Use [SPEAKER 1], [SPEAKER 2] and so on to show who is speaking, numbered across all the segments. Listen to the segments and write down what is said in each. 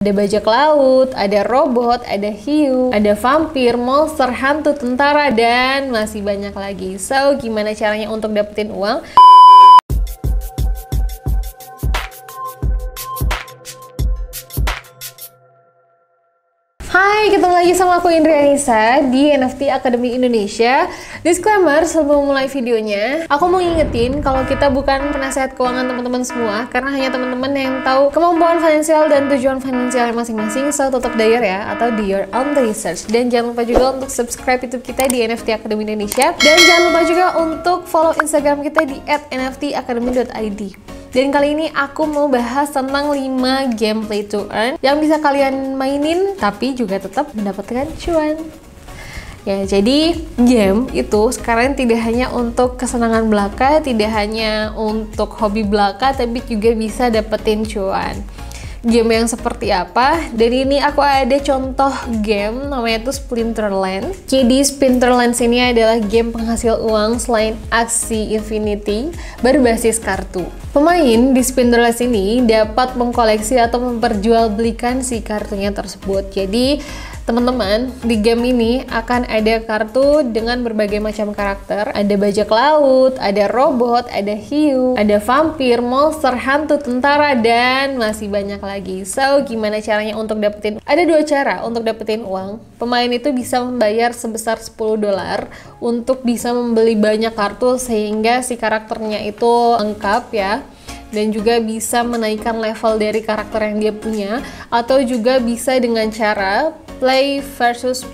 [SPEAKER 1] Ada bajak laut, ada robot, ada hiu, ada vampir, monster, hantu, tentara, dan masih banyak lagi. So, gimana caranya untuk dapetin uang? Hai, ketemu lagi sama aku Indri Anissa di NFT Academy Indonesia. Disclaimer sebelum mulai videonya, aku mau ngingetin kalau kita bukan penasehat keuangan teman-teman semua, karena hanya teman-teman yang tahu kemampuan finansial dan tujuan finansial masing-masing. So, tetap dayar ya, atau do your own research. Dan jangan lupa juga untuk subscribe YouTube kita di NFT Academy Indonesia. Dan jangan lupa juga untuk follow Instagram kita di @nftacademy.id. Dan kali ini aku mau bahas tentang 5 game play to earn yang bisa kalian mainin tapi juga tetap mendapatkan cuan. Ya, jadi game itu sekarang tidak hanya untuk kesenangan belaka, tidak hanya untuk hobi belaka, tapi juga bisa dapetin cuan. Game yang seperti apa? Dan ini aku ada contoh game namanya tuh Splinterlands. Jadi Splinterlands ini adalah game penghasil uang selain Axie Infinity berbasis kartu. Pemain di Splinterlands ini dapat mengkoleksi atau memperjualbelikan si kartunya tersebut. Jadi teman-teman, di game ini akan ada kartu dengan berbagai macam karakter. Ada bajak laut, ada robot, ada hiu, ada vampir, monster, hantu, tentara, dan masih banyak lagi. So, gimana caranya untuk dapetin? Ada 2 cara untuk dapetin uang. Pemain itu bisa membayar sebesar $10 untuk bisa membeli banyak kartu sehingga si karakternya itu lengkap ya. Dan juga bisa menaikkan level dari karakter yang dia punya, atau juga bisa dengan cara player versus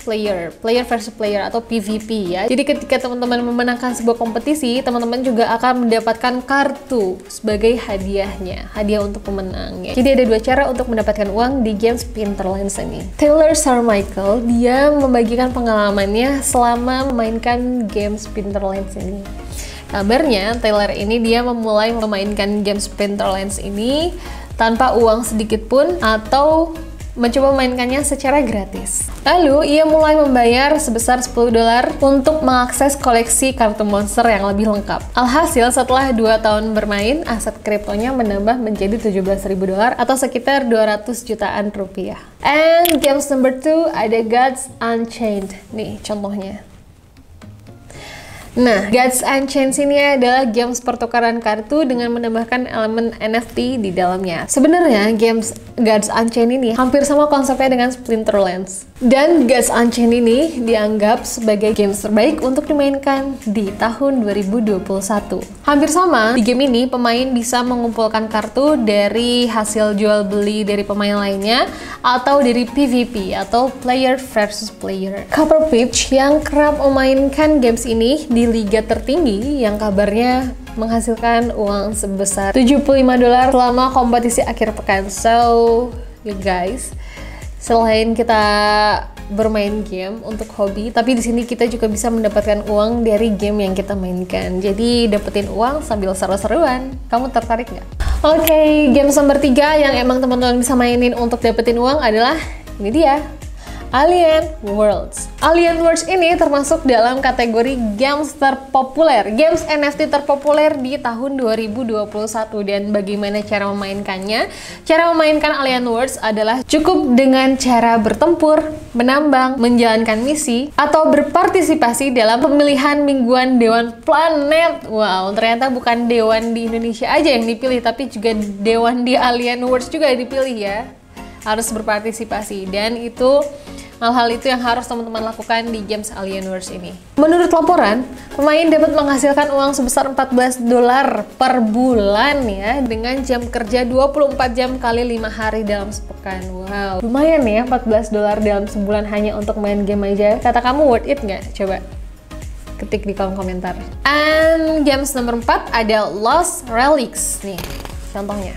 [SPEAKER 1] player atau PvP ya. Jadi ketika teman-teman memenangkan sebuah kompetisi, teman-teman juga akan mendapatkan kartu sebagai hadiahnya, hadiah untuk pemenangnya. Jadi ada 2 cara untuk mendapatkan uang di game Splinterlands ini. Taylor Carmichael, dia membagikan pengalamannya selama memainkan game Splinterlands ini. Kabarnya Taylor ini dia memulai memainkan game Splinterlands ini tanpa uang sedikit pun atau mencoba memainkannya secara gratis. Lalu ia mulai membayar sebesar $10 untuk mengakses koleksi kartu monster yang lebih lengkap. Alhasil setelah 2 tahun bermain, aset kriptonya menambah menjadi $17.000 atau sekitar 200 jutaan rupiah. And games number 2 ada Gods Unchained. Nih contohnya. Nah, Gods Unchained ini adalah games pertukaran kartu dengan menambahkan elemen NFT di dalamnya. Sebenarnya games Gods Unchained ini hampir sama konsepnya dengan Splinterlands. Dan Gods Unchained ini dianggap sebagai games terbaik untuk dimainkan di tahun 2021. Hampir sama, di game ini pemain bisa mengumpulkan kartu dari hasil jual beli dari pemain lainnya atau dari PvP atau player versus player. Copper Peach yang kerap memainkan games ini di liga tertinggi yang kabarnya menghasilkan uang sebesar $75 selama kompetisi akhir pekan. So, you guys, selain kita bermain game untuk hobi, tapi di sini kita juga bisa mendapatkan uang dari game yang kita mainkan. Jadi dapetin uang sambil seru-seruan. Kamu tertarik nggak? Oke, game nomor 3 yang emang teman-teman bisa mainin untuk dapetin uang adalah ini dia. Alien Worlds. Alien Worlds ini termasuk dalam kategori games terpopuler, games NFT terpopuler di tahun 2021. Dan bagaimana cara memainkannya? Cara memainkan Alien Worlds adalah cukup dengan cara bertempur, menambang, menjalankan misi, atau berpartisipasi dalam pemilihan mingguan Dewan Planet. Wow, ternyata bukan Dewan di Indonesia aja yang dipilih, tapi juga Dewan di Alien Worlds juga dipilih ya. Harus berpartisipasi, dan itu hal-hal itu yang harus teman-teman lakukan di games Alien Worlds ini. Menurut laporan, pemain dapat menghasilkan uang sebesar $14 per bulan ya, dengan jam kerja 24 jam kali 5 hari dalam sepekan. Wow, lumayan ya, $14 dalam sebulan hanya untuk main game aja. Kata kamu worth it nggak? Coba ketik di kolom komentar. And games nomor 4 ada Lost Relics nih, contohnya.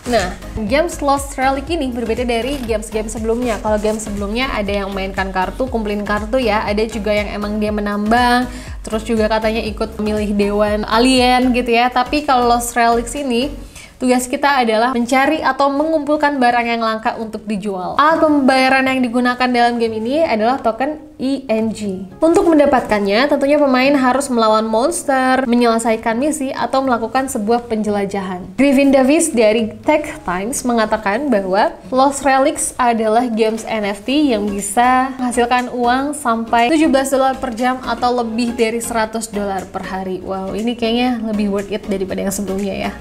[SPEAKER 1] Nah, games Lost Relic ini berbeda dari game-game sebelumnya. Kalau game sebelumnya ada yang mainkan kartu, kumpulin kartu ya. Ada juga yang emang dia menambang, terus juga katanya ikut memilih dewan alien gitu ya. Tapi kalau Lost Relics ini Tugas kita adalah mencari atau mengumpulkan barang yang langka untuk dijual. Alat pembayaran yang digunakan dalam game ini adalah token ENG. Untuk mendapatkannya, tentunya pemain harus melawan monster, menyelesaikan misi, atau melakukan sebuah penjelajahan. Griffin Davis dari Tech Times mengatakan bahwa Lost Relics adalah games NFT yang bisa menghasilkan uang sampai $17 per jam atau lebih dari $100 per hari. Wow, ini kayaknya lebih worth it daripada yang sebelumnya ya.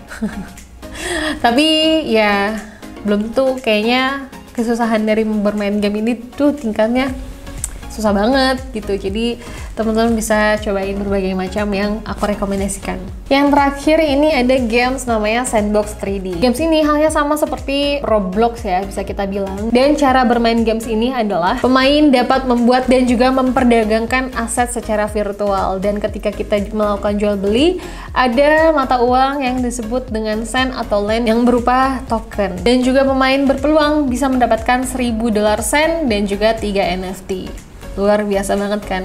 [SPEAKER 1] Tapi ya, belum tuh kayaknya kesusahan dari bermain game ini tuh tingkatnya susah banget gitu. Jadi teman-teman bisa cobain berbagai macam yang aku rekomendasikan. Yang terakhir ini ada games namanya Sandbox 3D. Games ini halnya sama seperti Roblox ya, bisa kita bilang. Dan cara bermain games ini adalah pemain dapat membuat dan juga memperdagangkan aset secara virtual. Dan ketika kita melakukan jual beli, ada mata uang yang disebut dengan sen atau len yang berupa token. Dan juga pemain berpeluang bisa mendapatkan $1000 sen dan juga 3 NFT. Luar biasa banget kan?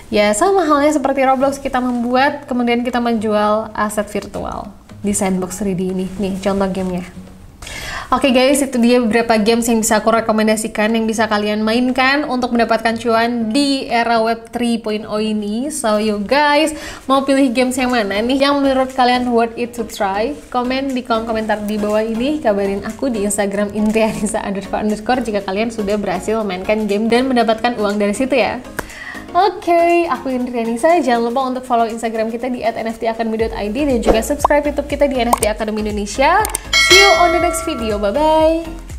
[SPEAKER 1] Ya sama halnya seperti Roblox, kita membuat kemudian kita menjual aset virtual di Sandbox 3D ini. Nih contoh gamenya. Oke guys, itu dia beberapa games yang bisa aku rekomendasikan yang bisa kalian mainkan untuk mendapatkan cuan di era web 3.0 ini. So you guys, mau pilih games yang mana nih yang menurut kalian worth it to try? Komen di kolom komentar di bawah ini, kabarin aku di Instagram ___ jika kalian sudah berhasil memainkan game dan mendapatkan uang dari situ ya. Oke, aku Indrianisa. Jangan lupa untuk follow Instagram kita di @nftacademy.id dan juga subscribe YouTube kita di NFT Academy Indonesia. See you on the next video. Bye-bye.